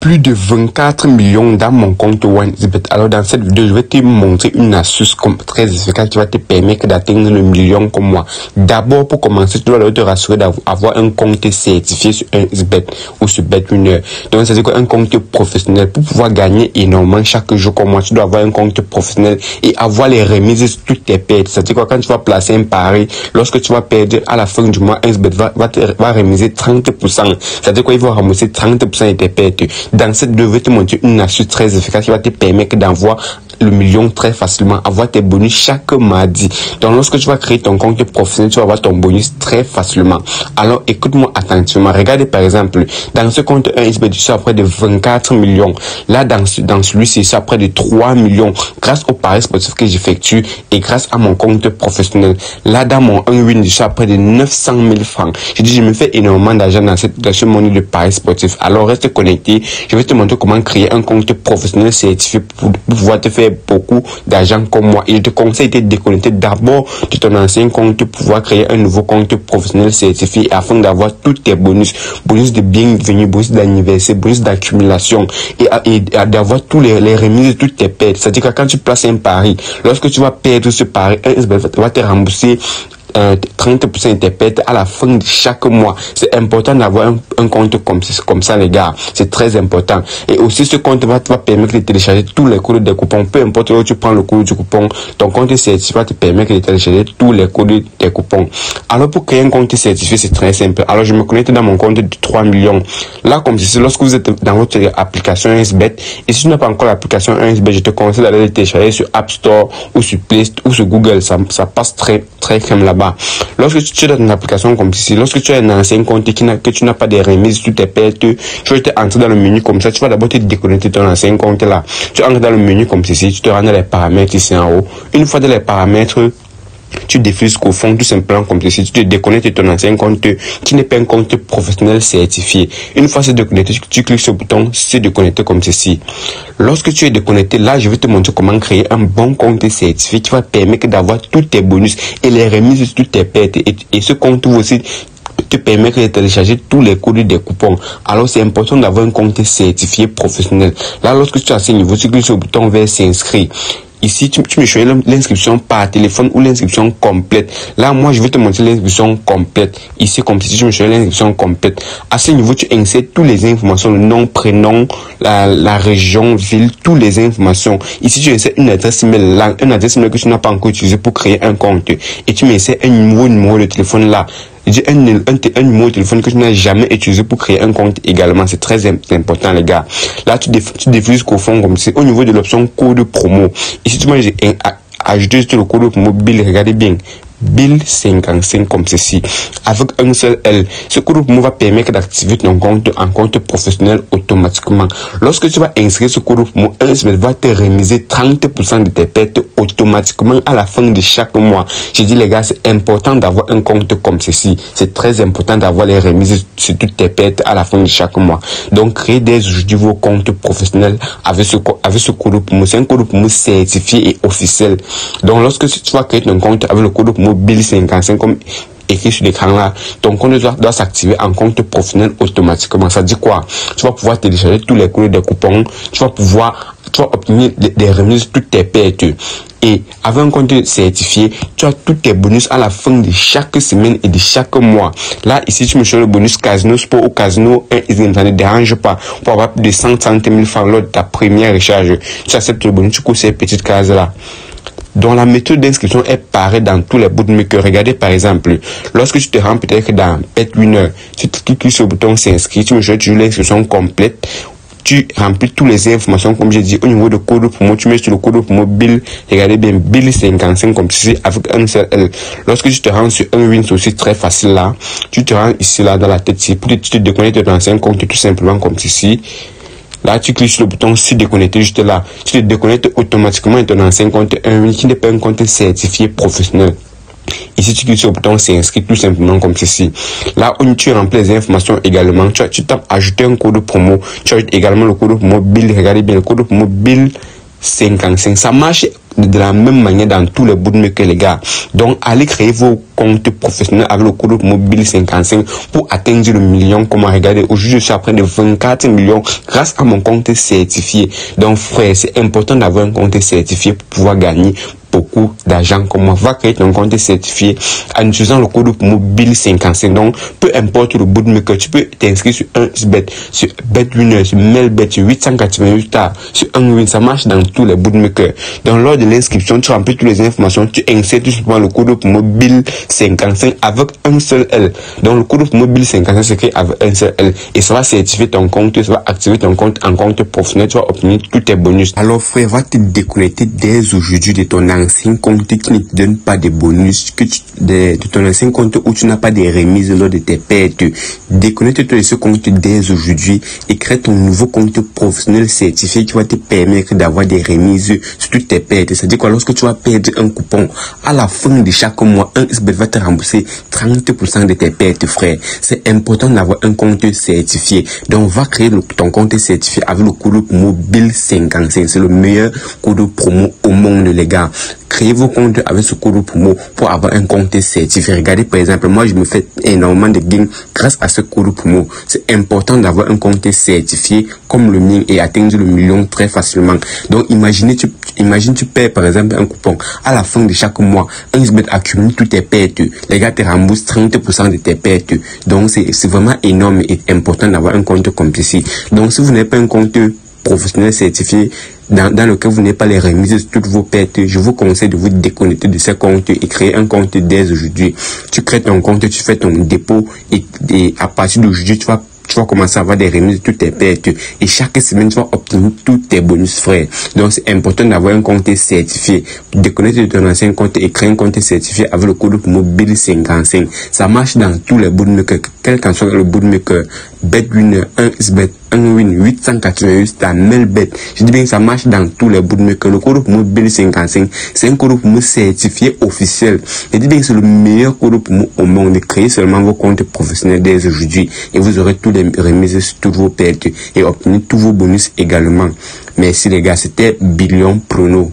plus de 24 millions dans mon compte OneXBet. Alors dans cette vidéo, je vais te montrer une astuce très efficace qui va te permettre d'atteindre le million comme moi. D'abord, pour commencer, tu dois te rassurer d'avoir un compte certifié sur OneXBet ou sur BetWinner. Donc, c'est un compte professionnel. Pour pouvoir gagner énormément chaque jour comme moi, tu dois avoir un compte professionnel et avoir les remises sur toutes tes pertes. C'est-à-dire que quand tu vas placer un pari, lorsque tu vas perdre à la fin du mois, OneXBet va remiser 30%. C'est-à-dire qu'il va ramasser 30% de tes pertes. Dans cette vidéo, je vais te montrer une astuce très efficace qui va te permettre d'avoir le million très facilement, avoir tes bonus chaque mardi. Donc, lorsque tu vas créer ton compte professionnel, tu vas avoir ton bonus très facilement. Alors, écoute-moi attentivement. Regardez par exemple, dans ce compte 1xBet, je suis à près de 24 millions. Là, dans celui-ci, je suis à près de 3 millions. Grâce au paris sportif que j'effectue et grâce à mon compte professionnel. Là, dans mon 1win, je suis à près de 900 000 francs. Je dis, je me fais énormément d'argent dans ce monde de paris sportif. Alors, reste connecté. Je vais te montrer comment créer un compte professionnel certifié pour pouvoir te faire beaucoup d'argent comme moi. Et je te conseille de te déconnecter d'abord de ton ancien compte pour pouvoir créer un nouveau compte professionnel certifié afin d'avoir tous tes bonus de bienvenue, bonus d'anniversaire, bonus d'accumulation et d'avoir tous les remises de toutes tes pertes. C'est-à-dire que quand tu places un pari, lorsque tu vas perdre ce pari, va te rembourser 30% de tes pertes à la fin de chaque mois. C'est important d'avoir un compte comme ça, les gars. C'est très important. Et aussi, ce compte va te permettre de télécharger tous les codes des coupons. Peu importe où tu prends le code du coupon, ton compte certifié va te permettre de télécharger tous les codes des coupons. Alors, pour créer un compte certifié, c'est très simple. Alors, je me connecte dans mon compte de 3 millions. Là, comme ceci, lorsque vous êtes dans votre application OneXBet, et si tu n'as pas encore l'application OneXBet, je te conseille d'aller le télécharger sur App Store ou sur Play Store ou sur Google. Ça passe très crème là-bas. Lorsque tu es dans une application comme ceci, lorsque tu as un ancien compte que tu n'as pas de remises sur tes pertes, tu vas te entrer dans le menu comme ça. Tu vas d'abord te déconnecter ton ancien compte là. Tu entres dans le menu comme ceci, tu te rends dans les paramètres ici en haut. Une fois dans les paramètres, tu défiles qu'au fond, tout simplement comme ceci, tu te déconnectes de ton ancien compte qui n'est pas un compte professionnel certifié. Une fois c'est déconnecté, tu cliques sur le bouton c'est déconnecté comme ceci. Lorsque tu es déconnecté, là, je vais te montrer comment créer un bon compte certifié qui va permettre d'avoir tous tes bonus et les remises de toutes tes pertes. Et ce compte va aussi te permettre de télécharger tous les codes des coupons. Alors, c'est important d'avoir un compte certifié professionnel. Là, lorsque tu as ce niveau, tu cliques sur le bouton vers s'inscrire. Ici, tu me choisis l'inscription par téléphone ou l'inscription complète. Là, moi, je vais te montrer l'inscription complète. Ici, comme si tu me choisis l'inscription complète. À ce niveau, tu insères toutes les informations, le nom, prénom, la région, ville, toutes les informations. Ici, tu insères une adresse email, que tu n'as pas encore utilisée pour créer un compte. Et tu m'insères un numéro de téléphone là. Un numéro de téléphone que tu n'as jamais utilisé pour créer un compte également. C'est très important, les gars. Là, tu défiles jusqu'au fond comme c'est au niveau de l'option code promo. Ici, tu m'as ajouté le code promo Bill. Regardez bien. Bill 55 comme ceci, avec un seul L. Ce code promo va permettre d'activer ton compte en compte professionnel automatiquement. Lorsque tu vas inscrire ce code promo, OneXBet va te remiser 30% de tes pertes automatiquement à la fin de chaque mois. Je dis les gars, c'est important d'avoir un compte comme ceci. C'est très important d'avoir les remises sur toutes tes pertes à la fin de chaque mois. Donc, créez dès aujourd'hui vos comptes professionnels avec ce code promo. C'est un code promo certifié et officiel. Donc, lorsque tu vas créer ton compte avec le code promo Bill 55 comme écrit sur l'écran là, ton compte doit s'activer en compte professionnel automatiquement. Ça dit quoi? Tu vas pouvoir télécharger tous les codes des coupons, tu vas obtenir des remises sur toutes tes pertes. Et avec un compte certifié, tu as tous tes bonus à la fin de chaque semaine et de chaque mois. Là, ici, tu me choisis le bonus Casino Sport ou Casino 1xBet, ça ne dérange pas. Pour avoir plus de 130 000 francs lors de ta première recharge, tu acceptes le bonus, tu cours ces petites cases là. Donc la méthode d'inscription est pareille dans tous les bookmakers. Regardez par exemple, lorsque tu te rends peut-être dans BetWinner, tu cliques sur le bouton s'inscrire, tu me choisis l'inscription complète, tu remplis toutes les informations comme j'ai dit au niveau de code promo, tu mets sur le code promo Bill, regardez bien Bill 55 comme ceci avec un seul L. Lorsque tu te rends sur un win, c'est aussi très facile là, tu te rends ici là dans la tête, tu te déconnectes de ton ancien compte tout simplement comme ceci. Là, tu cliques sur le bouton si déconnecter juste là. Tu te déconnectes automatiquement de ton ancien compte qui n'est pas un compte certifié professionnel. Ici, tu cliques sur le bouton s'inscrire tout simplement comme ceci. Là où tu remplis les informations également, tu tapes ajouter un code promo. Tu ajoutes également le code promo Bill. Regardez bien le code promo Bill 55. Ça marche de la même manière dans tous les bootmakers, les gars. Donc, allez créer vos comptes professionnels avec le code mobile 55 pour atteindre le million. Comment regarder, aujourd'hui, je suis à près de 24 millions grâce à mon compte certifié. Donc, frère, c'est important d'avoir un compte certifié pour pouvoir gagner beaucoup d'argent. Comme moi, va créer ton compte certifié en utilisant le code mobile 55. Donc, peu importe le bootmaker, tu peux t'inscrire sur 1xBet, sur BetWinner, sur Melbet, sur 888 stars, sur 1win. Ça marche dans tous les bootmakers. Donc, lors de l'inscription, tu remplis toutes les informations, tu insères tout simplement le code mobile 55 avec un seul L. Donc, le code mobile 55 s'écrit avec un seul L et ça va certifier ton compte, ça va activer ton compte en compte professionnel, tu vas obtenir tous tes bonus. Alors, frère, va te déconnecter dès aujourd'hui de ton ancien compte qui ne te donne pas de bonus, de ton ancien compte où tu n'as pas de remises lors de tes pertes. Déconnecte-toi de ce compte dès aujourd'hui et crée ton nouveau compte professionnel certifié qui va te permettre d'avoir des remises sur toutes tes pertes. C'est-à-dire que lorsque tu vas perdre un coupon, à la fin de chaque mois, 1xBet va te rembourser 30% de tes pertes, frère. C'est important d'avoir un compte certifié. Donc, va créer ton compte certifié avec le code mobile 55. C'est le meilleur code promo au monde, les gars. Créez vos comptes avec ce code promo pour avoir un compte certifié. Regardez, par exemple, moi, je me fais énormément de gains grâce à ce code promo. C'est important d'avoir un compte certifié comme le mien et atteindre le million très facilement. Donc, imagine, tu perds, par exemple, un coupon. À la fin de chaque mois, 1xBet accumule toutes tes pertes. Les gars te remboursent 30% de tes pertes. Donc, c'est vraiment énorme et important d'avoir un compte comme ceci. Donc, si vous n'avez pas un compte professionnel certifié dans lequel vous n'avez pas les remises de toutes vos pertes, je vous conseille de vous déconnecter de ces comptes et créer un compte dès aujourd'hui. Tu crées ton compte, tu fais ton dépôt et à partir d'aujourd'hui, tu vas commencer à avoir des remises de toutes tes pertes et chaque semaine tu vas obtenir tous tes bonus, frère. Donc c'est important d'avoir un compte certifié. Déconnecte de ton ancien compte et crée un compte certifié avec le code mobile 55. Ça marche dans tous les bootmakers, quel qu'en soit le bootmaker, BetWinner, 1xBet, 1win, 888 stars, Melbet. Je dis bien que ça marche dans tous les bootmakers. Le code mobile 55, c'est un code promo certifié officiel. Je dis bien que c'est le meilleur code promo au monde. Créez seulement vos comptes professionnels dès aujourd'hui et vous aurez tous les remises sur toutes vos pertes et obtenir tous vos bonus également. Merci les gars, c'était Billion Prono.